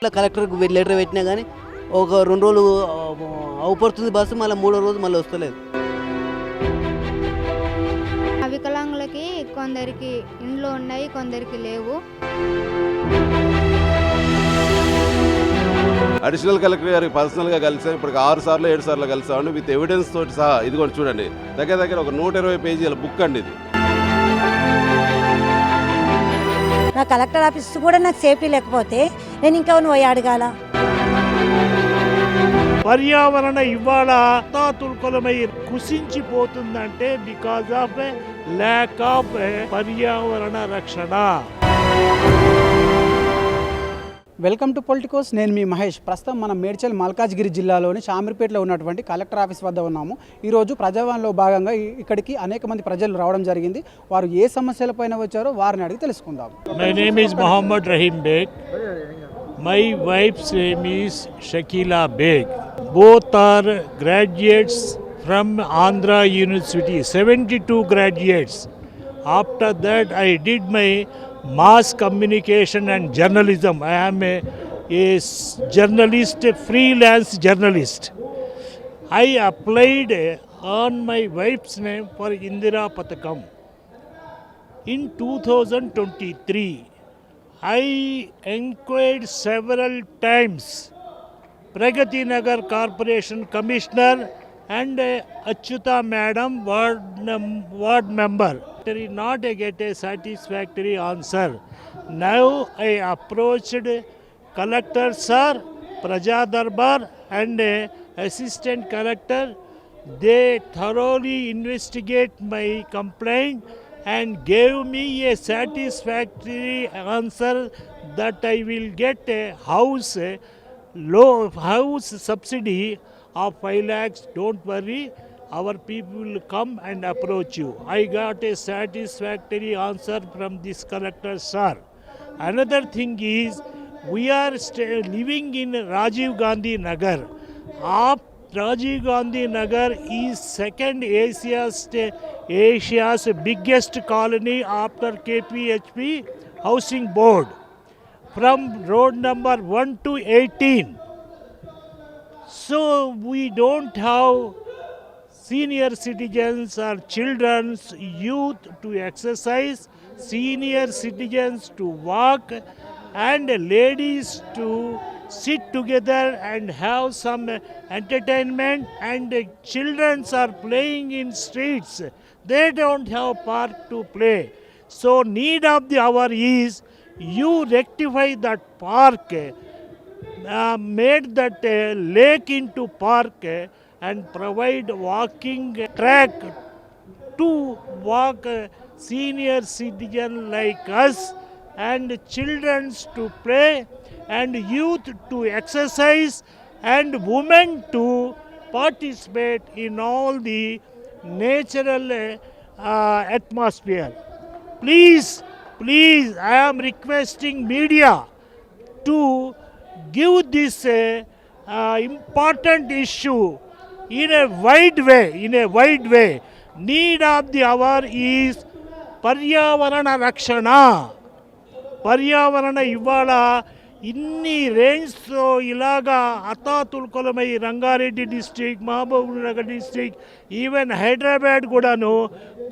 కలెక్టర్కి లెటర్ పెట్టినా కానీ ఒక 2 రోజులు అవుపడుతుంది బస్సు, మళ్ళీ 3వ రోజు మళ్ళీ వస్తలేదు. వికలాంగులకి కొందరికి ఇండ్లు ఉన్నాయి, కొందరికి లేవు. అడిషనల్ కలెక్టర్ గారికి పర్సనల్గా కలిసాను. ఇప్పటికి 6 సార్లు 7 సార్లు కలిసాను విత్ ఎవిడెన్స్ తోటి సహా. ఇది కూడా చూడండి, దగ్గర ఒక 120 పేజీల బుక్ అండి ఇది. నా కలెక్టర్ ఆఫీస్ కూడా నాకు సేఫ్టీ లేకపోతే నేను ఇంకా పోయి అడగాల. పర్యావరణ ఇవాళ తాతుల్కొలమై కుసించిపోతుందంటే బికాజ్ ఆఫ్ ల్యాక్ ఆఫ్ పర్యావరణ రక్షణ. Welcome to Politicos. నేను మీ మహేష్. ప్రస్తుతం మనం మేడ్చల్ మల్కాజ్గిరి జిల్లాలోని షామీర్పేటలో ఉన్నటువంటి కలెక్టర్ ఆఫీస్ వద్ద ఉన్నాము. ఈరోజు ప్రజావాణిలో భాగంగా ఇక్కడికి అనేక మంది ప్రజలు రావడం జరిగింది. వారు ఏ సమస్యలపైన వచ్చారో వారిని అడిగి తెలుసుకుందాం. My name is Mohammed Rahim Baig. My wife's name is Shakeela Baig. Both are graduates from Andhra university, 72 graduates. After that I did my mass communication and journalism. I am a journalist, a freelance journalist. I applied on my wife's name for Indira Pathakam. In 2023, I inquired several times Pragati Nagar Corporation Commissioner and Achyuta Madam, ward member. Did not get a satisfactory answer. Now I approached Collector Sir, Praja Darbar and Assistant Collector. They thoroughly investigate my complaint and gave me a satisfactory answer that I will get a house subsidy of 5 lakhs. Don't worry, our people will come and approach you. I got a satisfactory answer from this collector sir. Another thing is, we are living in Rajiv Gandhi Nagar. Rajiv Gandhi Nagar is second Asia's biggest colony after KPHP Housing Board. From road number 1 to 18. So we don't have senior citizens or children's youth to exercise, senior citizens to walk, and ladies to sit together and have some entertainment, and children are playing in streets. They don't have park to play. So need of the hour is you rectify that park, made that lake into park, and provide walking track to walk senior citizen like us, and children to play, and youth to exercise, and women to participate in all the natural atmosphere. Please, I am requesting media to give this important issue in a wide way. Need of the hour is పర్యావరణ రక్షణ. పర్యావరణ ఇవాళ ఇన్ని రేంజ్తో ఇలాగా అతాతుల్కొలమై Rangareddy district, Mahabubnagar district, even Hyderabad కూడాను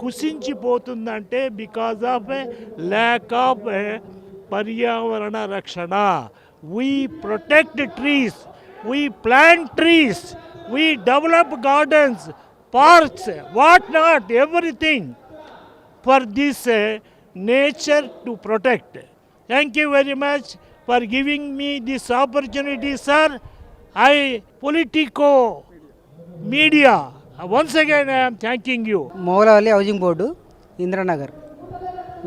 కుసించిపోతుందంటే బికాజ్ ఆఫ్ ల్యాక్ ఆఫ్ పర్యావరణ రక్షణ. We protect the trees, we plant trees, we develop gardens, parks, what not, everything for this nature to protect. Thank you very much for giving me this opportunity, sir. Politico media, once again I am thanking you. Moulavalli housing board, Indranagar.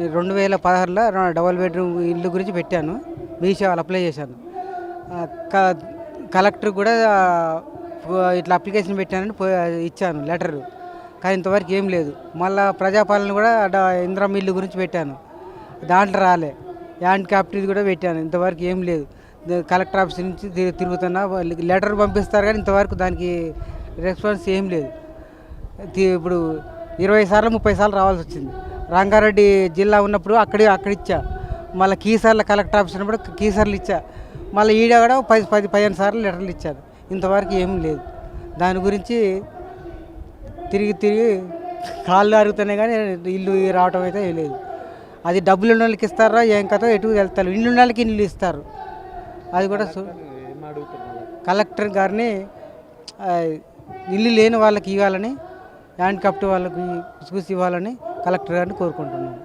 2016లో double bedroom ఇల్లు గురించి పెట్టాను. మీ సేవలు apply చేశాను. Collector కూడా ఇట్లా application పెట్టానని ఇచ్చాను letter, కానీ ఇంతవరకు ఏం లేదు. మళ్ళీ ప్రజాపాలన కూడా ఇంద్రం ఇల్లు గురించి పెట్టాను, దాంట్లో రాలే. యాండ్ క్యాపిటల్ కూడా పెట్టాను, ఇంతవరకు ఏం లేదు. కలెక్టర్ ఆఫీస్ నుంచి తిరుగుతున్నా, లెటర్ పంపిస్తారు కానీ ఇంతవరకు దానికి రెస్పాన్స్ ఏం లేదు. ఇప్పుడు 20 సార్లు 30 సార్లు రావాల్సి వచ్చింది. రంగారెడ్డి జిల్లా ఉన్నప్పుడు అక్కడ ఇచ్చా, మళ్ళీ కీసర్ల కలెక్టర్ ఆఫీస్ ఉన్నప్పుడు కీసర్లు ఇచ్చా. మళ్ళీ ఈడ కూడా 15 సార్లు లెటర్లు ఇచ్చారు, ఇంతవరకు ఏం లేదు. దాని గురించి తిరిగి కాళ్ళు అరుగుతున్నాయి కానీ ఇల్లు రావటం అయితే లేదు. అది డబ్బులు ఉన్న వాళ్ళకి ఇస్తారో ఏం కథో ఎటు వెళ్తారు, ఇల్లు ఉన్న వాళ్ళకి ఇల్లు ఇస్తారు. అది కూడా కలెక్టర్ గారిని ఇల్లు లేని వాళ్ళకి ఇవ్వాలని, హ్యాండిక్యాప్ట్ వాళ్ళకి చూసి ఇవ్వాలని కలెక్టర్ గారిని కోరుకుంటున్నాను.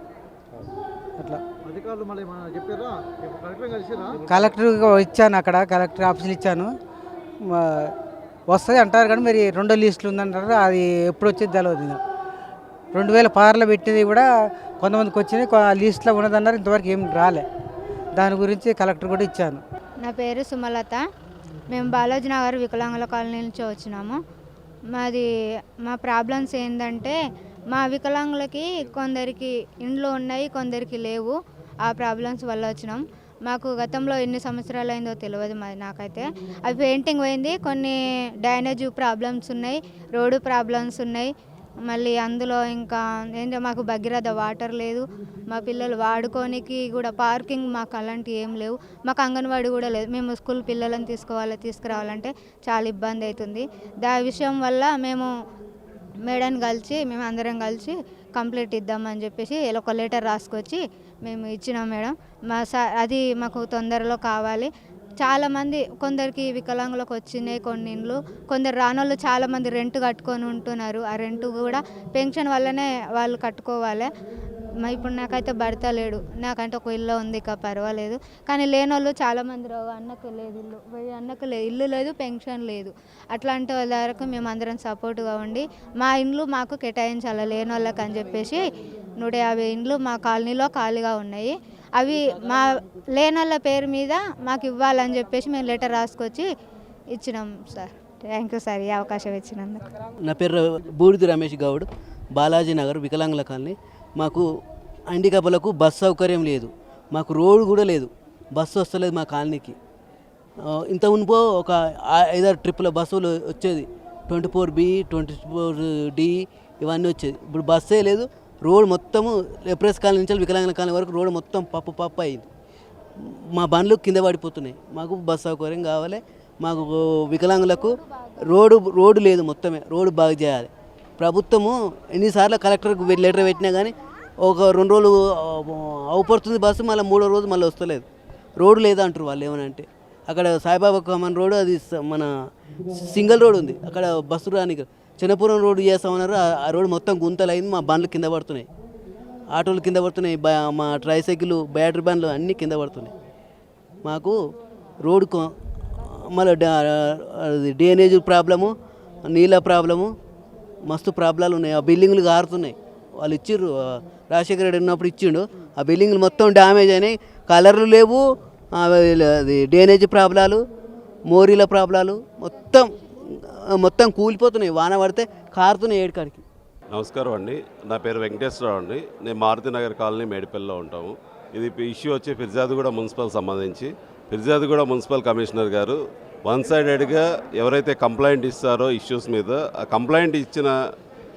అట్లా కలెక్టర్ ఇచ్చాను, అక్కడ కలెక్టర్ ఆఫీసులు ఇచ్చాను, వస్తుంది అంటారు కానీ మరి 2 లిస్టులు ఉందంటారు. అది ఎప్పుడు వచ్చేది తెలియదు. 2016లో పెట్టింది కూడా కొంతమందికి వచ్చింది, లిస్టులో ఉన్నదన్నారు, ఇంతవరకు ఏం రాలే. దాని గురించి కలెక్టర్ కూడా ఇచ్చాను. నా పేరు సుమలత. మేము బాలాజీ నగర్ వికలాంగుల కాలనీ నుంచి వచ్చినాము. మా ప్రాబ్లమ్స్ ఏంటంటే మా వికలాంగులకి కొందరికి ఇండ్లు ఉన్నాయి, కొందరికి లేవు. ఆ ప్రాబ్లమ్స్ వల్ల వచ్చినాం. మాకు గతంలో ఎన్ని సంవత్సరాలు అయిందో తెలియదు నాకైతే. అవి పెయింటింగ్ పోయింది, కొన్ని డ్రైనేజ్ ప్రాబ్లమ్స్ ఉన్నాయి, రోడ్డు ప్రాబ్లమ్స్ ఉన్నాయి. మళ్ళీ అందులో ఇంకా ఏంటంటే మాకు భగీరథ వాటర్ లేదు, మా పిల్లలు వాడుకోనికి కూడా పార్కింగ్ మాకు అలాంటివి ఏం లేవు, మాకు అంగన్వాడీ కూడా లేదు. మేము స్కూల్ పిల్లలను తీసుకురావాలంటే చాలా ఇబ్బంది అవుతుంది. విషయం వల్ల మేము మేము అందరం కలిసి కంప్లీట్ ఇద్దామని చెప్పేసి ఒక లెటర్ రాసుకొచ్చి మేము ఇచ్చినాం మేడం. అది మాకు తొందరలో కావాలి. చాలామంది కొందరికి వికలాంగులకు వచ్చినాయి కొన్ని ఇండ్లు, కొందరు రానోళ్ళు చాలామంది రెంట్ కట్టుకొని ఉంటున్నారు. ఆ రెంట్ కూడా పెన్షన్ వల్లనే వాళ్ళు కట్టుకోవాలి. ఇప్పుడు నాకైతే భర్త లేడు, నాకంటే ఒక ఇల్లు ఉంది, ఇక పర్వాలేదు. కానీ లేనోళ్ళు చాలామంది అన్నకు లేదు ఇల్లు, అన్నకు లేదు ఇల్లు, లేదు పెన్షన్ లేదు. అట్లాంటి వాళ్ళ వరకు మేము అందరం సపోర్ట్గా ఉండి మా ఇండ్లు మాకు కేటాయించాలి లేనోళ్ళకి అని చెప్పేసి 150 ఇండ్లు మా కాలనీలో ఖాళీగా ఉన్నాయి. అవి మా లేనోళ్ళ పేరు మీద మాకు ఇవ్వాలని చెప్పేసి మేము లెటర్ రాసుకొచ్చి ఇచ్చినాం సార్. థ్యాంక్ యూ సార్ ఈ అవకాశం ఇచ్చినందుకు. నా పేరు బూడిది రమేష్ గౌడ్, బాలాజీ నగర్ వికలాంగుల కాలనీ. మాకు హ్యాండిక్యాప్లకు బస్ సౌకర్యం లేదు, మాకు రోడ్డు కూడా లేదు, బస్సు వస్తలేదు మా కాలనీకి. ఇంత మునుపు ఒక 5-6 ట్రిప్పుల బస్సులు వచ్చేది, 24B 24D ఇవన్నీ వచ్చేది. ఇప్పుడు బస్సే లేదు. రోడ్ మొత్తము ఎప్రెస్ కాలనీ నుంచి వికలాంగుల కాలనీ వరకు రోడ్ మొత్తం పప్పు అయింది. మా బండ్లు కింద పడిపోతున్నాయి. మాకు బస్ సౌకర్యం కావాలి. మాకు వికలాంగులకు రోడ్డు లేదు, మొత్తమే రోడ్డు బాగా చేయాలి. ప్రభుత్వము ఎన్నిసార్లు కలెక్టర్కి లెటర్ పెట్టినా కానీ ఒక 2 రోజులు అవుపడుతుంది బస్సు, మళ్ళీ 3వ రోజు మళ్ళీ వస్తలేదు. రోడ్డు లేదంటారు వాళ్ళు. ఏమనంటే అక్కడ సాయిబాబా కామన్ రోడ్డు, అది మన సింగిల్ రోడ్ ఉంది, అక్కడ బస్సు రానికి చిన్నపురం రోడ్డు చేస్తామన్నారు. ఆ రోడ్డు మొత్తం గుంతలైంది, మా బండ్లు కింద పడుతున్నాయి, ఆటోలు కింద పడుతున్నాయి, మా ట్రైసైకిల్ బ్యాటరీ బండ్లు అన్నీ కింద పడుతున్నాయి. మాకు రోడ్డు మళ్ళీ డ్రైనేజ్ ప్రాబ్లము, నీళ్ళ ప్రాబ్లము, మస్తు ప్రాబ్లాలు ఉన్నాయి. ఆ బిల్డింగ్లు కారుతున్నాయి. వాళ్ళు ఇచ్చిర్రు, రాజశేఖర రెడ్డి ఉన్నప్పుడు ఇచ్చిండు, ఆ బిల్డింగ్లు మొత్తం డ్యామేజ్ అయినాయి. కలర్లు లేవు, అది డ్రైనేజ్ ప్రాబ్లాలు, మోరీల ప్రాబ్లాలు మొత్తం కూలిపోతున్నాయి. వాన పడితే కారుతున్నాయి ఏడుకాడికి. నమస్కారం అండి, నా పేరు వెంకటేశ్వరరావు అండి. నేను మారుతినగర్ కాలనీ మేడిపల్లిలో ఉంటాము. ఇది ఇష్యూ వచ్చి ఫిర్జాదిగూడ మున్సిపల్ సంబంధించి ఫిర్జాదిగూడ మున్సిపల్ కమిషనర్ గారు వన్ సైడెడ్గా ఎవరైతే కంప్లైంట్ ఇస్తారో ఇష్యూస్ మీద, ఆ కంప్లైంట్ ఇచ్చిన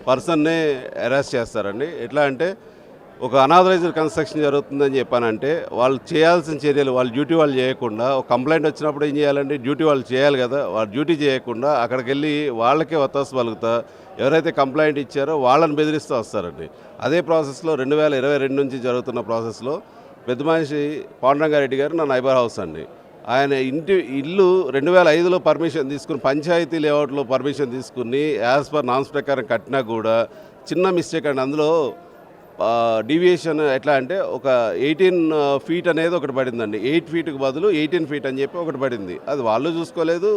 పర్సన్నే అరెస్ట్ చేస్తారండి. ఎట్లా అంటే ఒక అనాథరైజ్డ్ కన్స్ట్రక్షన్ జరుగుతుందని చెప్పానంటే వాళ్ళు చేయాల్సిన చర్యలు వాళ్ళ డ్యూటీ వాళ్ళు చేయకుండా, ఒక కంప్లైంట్ వచ్చినప్పుడు ఏం చేయాలండి, డ్యూటీ వాళ్ళు చేయాలి కదా, వాళ్ళు డ్యూటీ చేయకుండా అక్కడికి వెళ్ళి వాళ్ళకే వత్తాసు పలుకుతా ఎవరైతే కంప్లైంట్ ఇచ్చారో వాళ్ళని బెదిరిస్తూ వస్తారండి. అదే ప్రాసెస్లో 2022 నుంచి జరుగుతున్న ప్రాసెస్లో పెద్ద మనిషి పాండురంగారెడ్డి గారు నా నైబర్ హౌస్ అండి. ఆయన ఇల్లు 2005లో పర్మిషన్ తీసుకుని, పంచాయతీ లేఅవుట్లో పర్మిషన్ తీసుకుని యాజ్ పర్ నామ్స్ ప్రకారం కట్టినా కూడా చిన్న మిస్టేక్ అండి. అందులో డీవియేషన్ ఎట్లా అంటే ఒక 18 ఫీట్ అనేది ఒకటి పడిందండి. 8 ఫీట్కి బదులు 18 ఫీట్ అని చెప్పి ఒకటి పడింది. అది వాళ్ళు చూసుకోలేదు.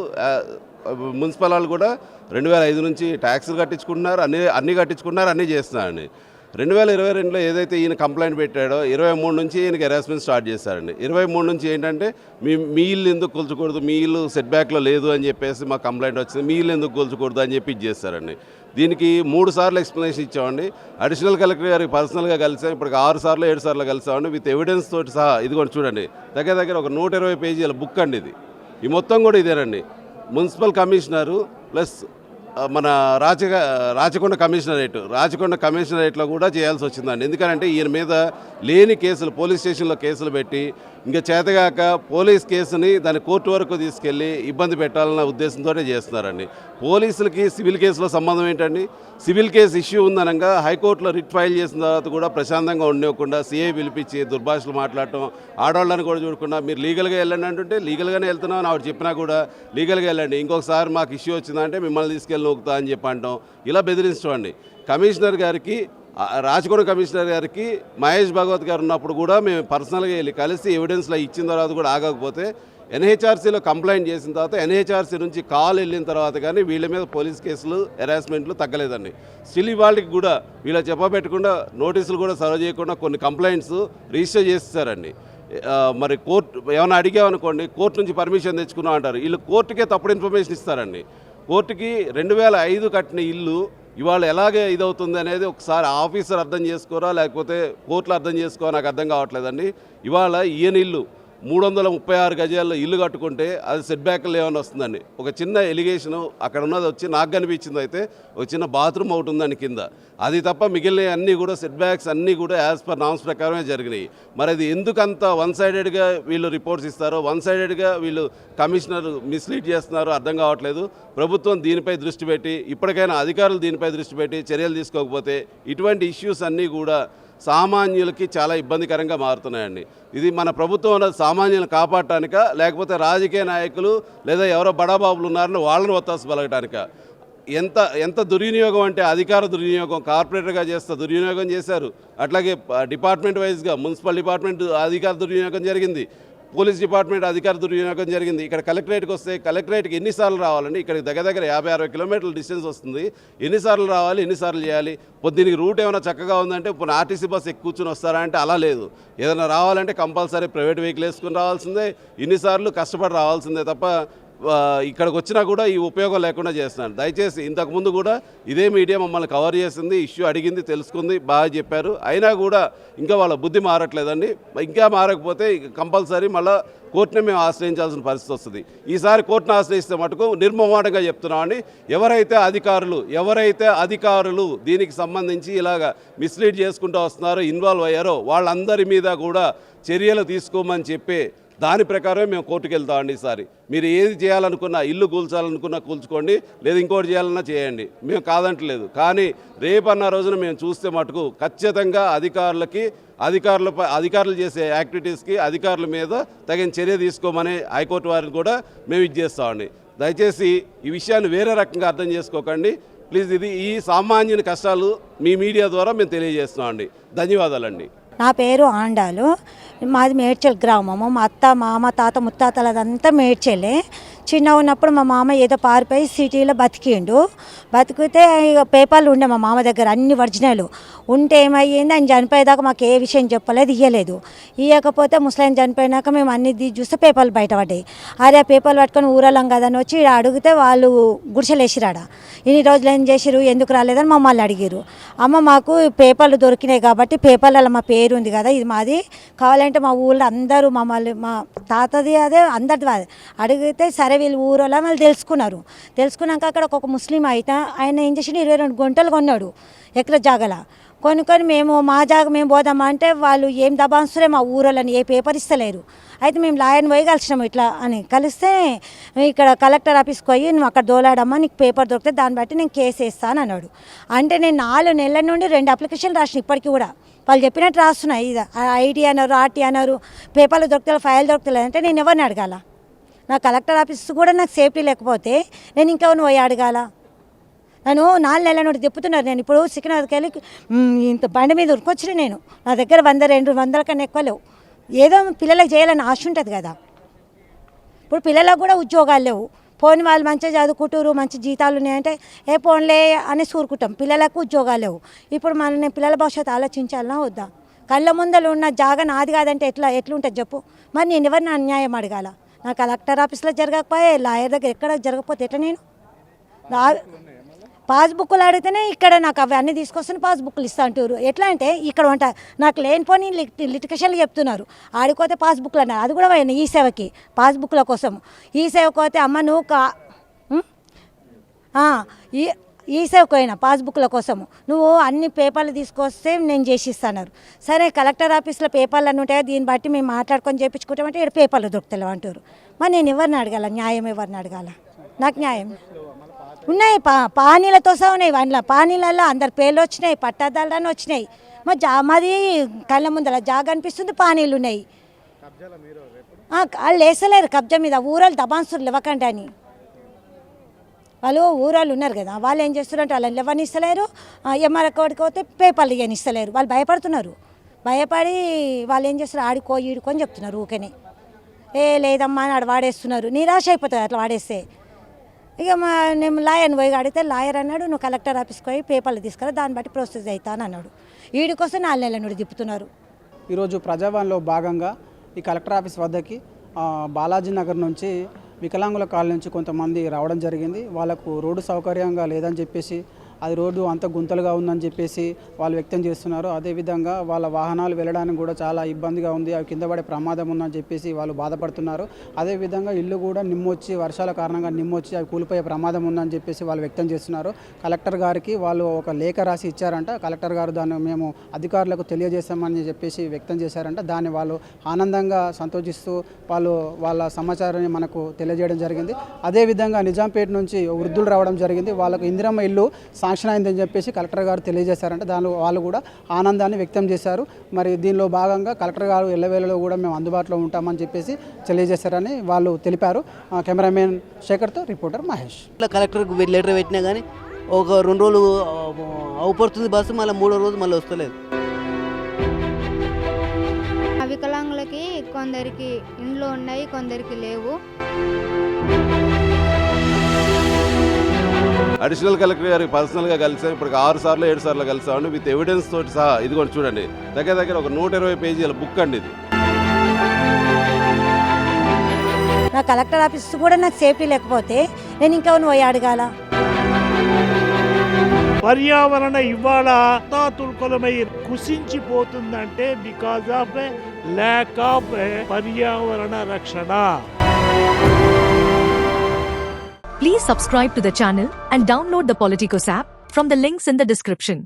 మున్సిపల్ వాళ్ళు కూడా 2005 నుంచి ట్యాక్సులు కట్టించుకుంటున్నారు, అన్నీ కట్టించుకుంటున్నారు, అన్నీ చేస్తున్నారండి. 2022లో ఏదైతే ఈయన కంప్లైంట్ పెట్టాడో 23 నుంచి ఈయనకి హెరాస్మెంట్ స్టార్ట్ చేశారండి. 23 నుంచి ఏంటంటే మీ ఇల్లు ఎందుకు కూల్చకూడదు, మీ ఇల్లు సెట్ బ్యాక్లో లేదు అని చెప్పేసి మా కంప్లైంట్ వచ్చింది, మీ ఇల్లు ఎందుకు కూల్చకూడదు అని చెప్పి ఇచ్చేస్తారండి. దీనికి 3 సార్లు ఎక్స్ప్లెనేషన్ ఇచ్చామండి. అడిషనల్ కలెక్టర్ గారికి పర్సనల్గా కలిసాం, ఇప్పటికి 6 సార్లు 7 సార్లు కలిసామండి. విత్ ఎవిడెన్స్ తోటి సహా ఇదిగోండి చూడండి, దగ్గర ఒక 120 పేజీల బుక్ అండి ఇది. ఈ మొత్తం కూడా ఇదేనండి. మున్సిపల్ కమిషనరు ప్లస్ మన రాచకొండ కమిషనరేట్లో కూడా చేయాల్సి వచ్చిందండి. ఎందుకంటే ఈయన మీద లేని కేసులు పోలీస్ స్టేషన్లో కేసులు పెట్టి ఇంకా చేతగాక పోలీస్ కేసుని దాని కోర్టు వరకు తీసుకెళ్ళి ఇబ్బంది పెట్టాలన్న ఉద్దేశంతో చేస్తున్నారండి. పోలీసులకి సివిల్ కేసులో సంబంధం ఏంటండి? సివిల్ కేసు ఇష్యూ ఉందనగా హైకోర్టులో రిట్ ఫైల్ చేసిన తర్వాత కూడా ప్రశాంతంగా ఉండకుండా సిఐ పిలిపించి దుర్భాషలు మాట్లాడటం, ఆడవాళ్ళని కూడా చూడకుండా మీరు లీగల్గా వెళ్ళండి అంటుంటే లీగల్గానే వెళ్తున్నామని ఆవిడ చెప్పినా కూడా లీగల్గా వెళ్ళండి, ఇంకొకసారి మాకు ఇష్యూ వచ్చిందంటే మిమ్మల్ని తీసుకెళ్ళి నొక్కుతా అని చెప్పి అంటాం, ఇలా బెదిరించడం అండి. కమిషనర్ గారికి, రాచకొండ కమిషనర్ గారికి మహేష్ భగవత్ గారు ఉన్నప్పుడు కూడా మేము పర్సనల్గా వెళ్ళి కలిసి ఎవిడెన్స్లో ఇచ్చిన తర్వాత కూడా ఆగకపోతే ఎన్హెచ్ఆర్సీలో కంప్లైంట్ చేసిన తర్వాత ఎన్హెచ్ఆర్సీ నుంచి కాల్ వెళ్ళిన తర్వాత కానీ వీళ్ళ మీద పోలీస్ కేసులు హెరాస్మెంట్లు తగ్గలేదండి. స్టిల్ ఇవాళకి కూడా వీళ్ళ చెప్పబెట్టకుండా నోటీసులు కూడా సర్వ్ చేయకుండా కొన్ని కంప్లైంట్స్ రిజిస్టర్ చేస్తారండి. మరి కోర్టు ఏమైనా అడిగామనుకోండి, కోర్టు నుంచి పర్మిషన్ తెచ్చుకున్నాం అంటారు. వీళ్ళు కోర్టుకే తప్పుడు ఇన్ఫర్మేషన్ ఇస్తారండి. కోర్టుకి 2005 కట్టిన ఇల్లు ఇవాళ ఎలాగే ఇదవుతుంది అనేది ఒకసారి ఆఫీసర్ అర్థం చేసుకోరా లేకపోతే కోర్టులు అర్థం చేసుకోరా నాకు అర్థం కావట్లేదండి. ఇవాళ ఈయన ఇల్లు 336 గజాల్లో ఇల్లు కట్టుకుంటే అది సెట్ బ్యాక్లు ఏమైనా వస్తుందండి. ఒక చిన్న ఎలిగేషను అక్కడ ఉన్నది వచ్చి నాకు కనిపించింది అయితే ఒక చిన్న బాత్రూమ్ ఒకటి ఉందండి కింద, అది తప్ప మిగిలిన అన్నీ కూడా సెట్ బ్యాక్స్ అన్నీ కూడా యాజ్ పర్ నామ్స్ ప్రకారమే జరిగినాయి. మరి అది ఎందుకంత వన్ సైడెడ్గా వీళ్ళు రిపోర్ట్స్ ఇస్తారో, వన్ సైడెడ్గా వీళ్ళు కమిషనర్ మిస్లీడ్ చేస్తున్నారో అర్థం కావట్లేదు. ప్రభుత్వం దీనిపై దృష్టి పెట్టి ఇప్పటికైనా అధికారులు దీనిపై దృష్టి పెట్టి చర్యలు తీసుకోకపోతే ఇటువంటి ఇష్యూస్ అన్నీ కూడా సామాన్యులకి చాలా ఇబ్బందికరంగా మారుతున్నాయండి. ఇది మన ప్రభుత్వం అన్నది సామాన్యులను కాపాడటానిక లేకపోతే రాజకీయ నాయకులు లేదా ఎవరో బడాబాబులు ఉన్నారని వాళ్ళని ఒత్తాసు పలకటానిక? ఎంత దుర్వినియోగం అంటే అధికార దుర్వినియోగం, కార్పొరేటర్గా చేస్తే దుర్వినియోగం చేశారు. అట్లాగే డిపార్ట్మెంట్ వైజ్గా మున్సిపల్ డిపార్ట్మెంట్ అధికార దుర్వినియోగం జరిగింది, పోలీస్ డిపార్ట్మెంట్ అధికార దుర్వినియోగం జరిగింది. ఇక్కడ కలెక్టరేట్కి వస్తే కలెక్టరేట్కి ఎన్నిసార్లు రావాలండి? ఇక్కడికి దగ్గర 50-60 కిలోమీటర్ల డిస్టెన్స్ వస్తుంది. ఎన్నిసార్లు రావాలి, ఎన్నిసార్లు చేయాలి? దీనికి రూట్ ఏమైనా చక్కగా ఉందంటే ఇప్పుడు ఆర్టీసీ బస్ ఎక్కి కూర్చొని వస్తారా అంటే అలా లేదు. ఏదైనా రావాలంటే కంపల్సరీ ప్రైవేట్ వెహికల్ వేసుకుని రావాల్సిందే, ఇన్నిసార్లు కష్టపడి రావాల్సిందే తప్ప ఇక్కడికి వచ్చినా కూడా ఈ ఉపయోగం లేకుండా చేస్తున్నారు. దయచేసి ఇంతకుముందు కూడా ఇదే మీడియా మమ్మల్ని కవర్ చేసింది, ఇష్యూ అడిగింది, తెలుసుకుంది, బాగా చెప్పారు. అయినా కూడా ఇంకా వాళ్ళ బుద్ధి మారట్లేదండి. ఇంకా మారకపోతే కంపల్సరీ మళ్ళీ కోర్టుని మేము ఆశ్రయించాల్సిన పరిస్థితి వస్తుంది. ఈసారి కోర్టును ఆశ్రయిస్తే మటుకు నిర్మమాటంగా చెప్తున్నామని, ఎవరైతే అధికారులు దీనికి సంబంధించి ఇలాగ మిస్లీడ్ చేసుకుంటూ వస్తున్నారో, ఇన్వాల్వ్ అయ్యారో వాళ్ళందరి మీద కూడా చర్యలు తీసుకోమని చెప్పి దాని ప్రకారమే మేము కోర్టుకు వెళ్తామండి. ఈసారి మీరు ఏది చేయాలనుకున్నా, ఇల్లు కూల్చాలనుకున్నా కూల్చుకోండి, లేదా ఇంకోటి చేయాలన్నా చేయండి, మేము కాదంటలేదు. కానీ రేపన్న రోజున మేము చూస్తే మటుకు ఖచ్చితంగా అధికారులు చేసే యాక్టివిటీస్కి అధికారుల మీద తగిన చర్య తీసుకోమని హైకోర్టు వారిని కూడా మేము ఇచ్చేస్తామండి. దయచేసి ఈ విషయాన్ని వేరే రకంగా అర్థం చేసుకోకండి ప్లీజ్. ఈ సామాన్యుని కష్టాలు మీ మీడియా ద్వారా మేము తెలియజేస్తున్నామండి. ధన్యవాదాలండి. నా పేరు ఆండాలు, మాది మేడ్చల్ గ్రామము. మా అత్త, మామ, తాత, ముత్తాతలదంతా మేడ్చలే. చిన్న ఉన్నప్పుడు మా మామ ఏదో పారిపోయి సిటీలో బతికితే ఇక పేపర్లు ఉండే మా మామ దగ్గర అన్ని ఒరిజినల్ ఉంటే ఏమయ్యింది, ఆయన చనిపోయేదాకా మాకు ఏ విషయం చెప్పలేదు, ఇవ్వకపోతే ముస్లిం చనిపోయినాక మేము అన్ని చూస్తే పేపర్లు బయటపడ్డాయి. అరే ఆ పేపర్లు పట్టుకొని ఊరలం కదని వచ్చి అడిగితే వాళ్ళు గుడిసెలేసిరాడ. ఇన్ని రోజులు ఏం చేసిరు, ఎందుకు రాలేదని మమ్మల్ని అడిగారు. అమ్మ మాకు పేపర్లు దొరికినాయి కాబట్టి పేపర్లలో మా పేరు ఉంది కదా, ఇది మాది, కావాలంటే మా ఊళ్ళో అందరూ మమ్మల్ని, మా తాతది అదే అందరిది అదే అడిగితే సరే వీళ్ళు ఊరోళ్ళ వాళ్ళు తెలుసుకున్నాక అక్కడ ఒక ముస్లిం అయితే ఆయన ఏం చేసి 22 గుంటలు కొన్నాడు ఎకర జాగల. కొనుక్కొని మా జాగ మేము పోదామా అంటే వాళ్ళు ఏం దబాన్సురే మా ఊరోళ్ళని ఏ పేపర్ ఇస్తలేరు. అయితే మేము లాయర్ని పోయి కలిసినాము. ఇట్లా అని కలిస్తే ఇక్కడ కలెక్టర్ ఆఫీస్కి పోయి నువ్వు అక్కడ దోలాడమ్మా, నీకు పేపర్ దొరికితే దాన్ని బట్టి నేను కేసు వేస్తాను అన్నాడు. అంటే నేను 4 నెలల నుండి 2 అప్లికేషన్లు రాసిన, ఇప్పటికీ కూడా వాళ్ళు చెప్పినట్టు రాస్తున్నాయి. ఇది ఐటీ అన్నారు, ఆర్టీ అన్నారు, పేపర్లు దొరుకుతలేదు, ఫైల్ దొరుకుతలేదు. అంటే నేను ఎవరిని అడగాల? నా కలెక్టర్ ఆఫీస్ కూడా నాకు సేఫ్టీ లేకపోతే నేను ఇంకెవరిని పోయి అడగాల? నన్ను 4 నెలల నుండి తిప్పుతున్నారు. నేను ఇప్పుడు సికింద్రాబాద్కి వెళ్ళి ఇంత బండి మీద ఉరికొచ్చిన, నేను నా దగ్గర 100-200 కన్నా ఎక్కువ లేవు. ఏదో పిల్లలకు చేయాలని ఆశ ఉంటుంది కదా. ఇప్పుడు పిల్లలకు కూడా ఉద్యోగాలు లేవు. పోని వాళ్ళు మంచిగా చదువుకుంటారు, మంచి జీతాలు ఉన్నాయంటే ఏ పోన్లే అని సూరుకుంటాం. పిల్లలకు ఉద్యోగాలు లేవు. ఇప్పుడు నేను పిల్లల భవిష్యత్తు ఆలోచించాలన్నా వద్దా? కళ్ళ ముందర ఉన్న జాగా నాది కాదంటే ఎట్లుంటుంది చెప్పు? మరి నేను ఎవరిని అన్యాయం అడగాల? నా కలెక్టర్ ఆఫీస్లో జరగకపోయే, లాయర్ దగ్గర ఎక్కడ జరగకపోతే ఎట్లా? నేను పాస్బుక్లు అడిగితేనే ఇక్కడ నాకు అవి అన్నీ తీసుకొస్తున్న పాస్బుక్లు ఇస్తా అంటారు. ఎట్లా అంటే ఇక్కడ నాకు లేనిపోని లిటికేషన్లు చెప్తున్నారు. ఆడిపోతే పాస్బుక్లు అన్నారు. అది కూడా పోయినా ఈ సేవకి, పాస్బుక్ల కోసం. ఈ సేవకు పోతే అమ్మ నువ్వు ఈసేవకు పోయినా పాస్బుక్ల కోసము, నువ్వు అన్ని పేపర్లు తీసుకొస్తే నేను చేసిస్తాను. సరే కలెక్టర్ ఆఫీస్లో పేపర్లు అన్నీ ఉంటాయి, దీన్ని బట్టి మేము మాట్లాడుకొని చేయించుకుంటామంటే ఇక్కడ పేపర్లు దొరుకుతలేవు అంటారు. మరి నేను ఎవరిని అడగాల, న్యాయం ఎవరిని అడగాల? నాకు న్యాయం ఉన్నాయి, పానీలతో సహా ఉన్నాయి. అందులో పానీలలో అందరు పేర్లు వచ్చినాయి, పట్టాదాలని వచ్చినాయి. మాది కళ్ళ ముందర జాగా అనిపిస్తుంది, పానీలు ఉన్నాయి. వాళ్ళు వేసలేరు కబ్జా మీద, ఊరాలు దబాన్సులు ఇవ్వకండి అని. వాళ్ళు ఊరాళ్ళు ఉన్నారు కదా, వాళ్ళు ఏం చేస్తున్నారంటే వాళ్ళని ఇవ్వనిస్తలేరు. ఎంఆర్ కోడికి పోతే పేపర్లు ఇవ్వనిస్తలేరు. వాళ్ళు భయపడుతున్నారు. భయపడి వాళ్ళు ఏం చేస్తారు, ఆడుకో ఈడుకొని చెప్తున్నారు ఊకనే. లేదమ్మా అని ఆడ వాడేస్తున్నారు. నిరాశ అయిపోతుంది అట్లా వాడేస్తే. ఇక నేను లాయర్ని పోయి అడిగితే లాయర్ అన్నాడు, నువ్వు కలెక్టర్ ఆఫీస్కి పోయి పేపర్లు తీసుకురా, దాన్ని బట్టి ప్రాసెస్ అవుతాను అన్నాడు. ఈడికోసం 4 నెలల నుండి తిప్పుతున్నారు. ఈరోజు ప్రజావాణిలో భాగంగా ఈ కలెక్టర్ ఆఫీస్ వద్దకి బాలాజీ నగర్ నుంచి వికలాంగుల కాలనీ నుంచి కొంతమంది రావడం జరిగింది. వాళ్ళకు రోడ్డు సౌకర్యంగా లేదని చెప్పేసి, అది రోడ్డు అంత గుంతలుగా ఉందని చెప్పేసి వాళ్ళు వ్యక్తం చేస్తున్నారు. అదేవిధంగా వాళ్ళ వాహనాలు వెళ్ళడానికి కూడా చాలా ఇబ్బందిగా ఉంది, అవి కింద పడే ప్రమాదం ఉందని చెప్పేసి వాళ్ళు బాధపడుతున్నారు. అదేవిధంగా ఇల్లు కూడా నిమ్మొచ్చి, వర్షాల కారణంగా నిమ్మొచ్చి అవి కూలిపోయే ప్రమాదం ఉందని చెప్పేసి వాళ్ళు వ్యక్తం చేస్తున్నారు. కలెక్టర్ గారికి వాళ్ళు ఒక లేఖ రాసి ఇచ్చారంట. కలెక్టర్ గారు దాన్ని మేము అధికారులకు తెలియజేస్తామని చెప్పేసి వ్యక్తం చేశారంట. దాన్ని వాళ్ళు ఆనందంగా సంతోషిస్తూ వాళ్ళు వాళ్ళ సమాచారాన్ని మనకు తెలియజేయడం జరిగింది. అదేవిధంగా నిజాంపేట నుంచి వృద్ధులు రావడం జరిగింది. వాళ్ళకు ఇందిరమ్మ ఇల్లు శాంక్షన్ అయిందని చెప్పేసి కలెక్టర్ గారు తెలియజేశారంటే దానిలో వాళ్ళు కూడా ఆనందాన్ని వ్యక్తం చేశారు. మరి దీనిలో భాగంగా కలెక్టర్ గారు ఎల్లవేళలో కూడా మేము అందుబాటులో ఉంటామని చెప్పేసి తెలియజేశారని వాళ్ళు తెలిపారు. కెమెరామెన్ శేఖర్తో రిపోర్టర్ మహేష్. కలెక్టర్కి లెటర్ పెట్టినా కానీ ఒక 2 రోజులు అవుపడుతుంది బస్సు, మళ్ళీ 3వ రోజు మళ్ళీ వస్తలేదు. వికలాంగులకి కొందరికి ఇండ్లు ఉన్నాయి, కొందరికి లేవు. అడిషనల్ కలెక్టర్ గారికి పర్సనల్గా కలిసాం. ఇప్పుడు 6 సార్లు 7 సార్లు కలిసామండి, విత్ ఎవిడెన్స్ తోటి సహా. ఇది కూడా చూడండి, దగ్గర ఒక 120 పేజీల బుక్ అండి ఇది. నా కలెక్టర్ ఆఫీస్ కూడా నాకు సేఫ్టీ లేకపోతే నేను ఇంకెవరిని పోయి అడగాల? పర్యావరణ ఇవాళ తాతుల్కొలమై కుసించిపోతుందంటే బికాజ్ ఆఫ్ ల్యాక్ ఆఫ్ పర్యావరణ రక్షణ. Please subscribe to the channel and download the Politicos app from the links in the description.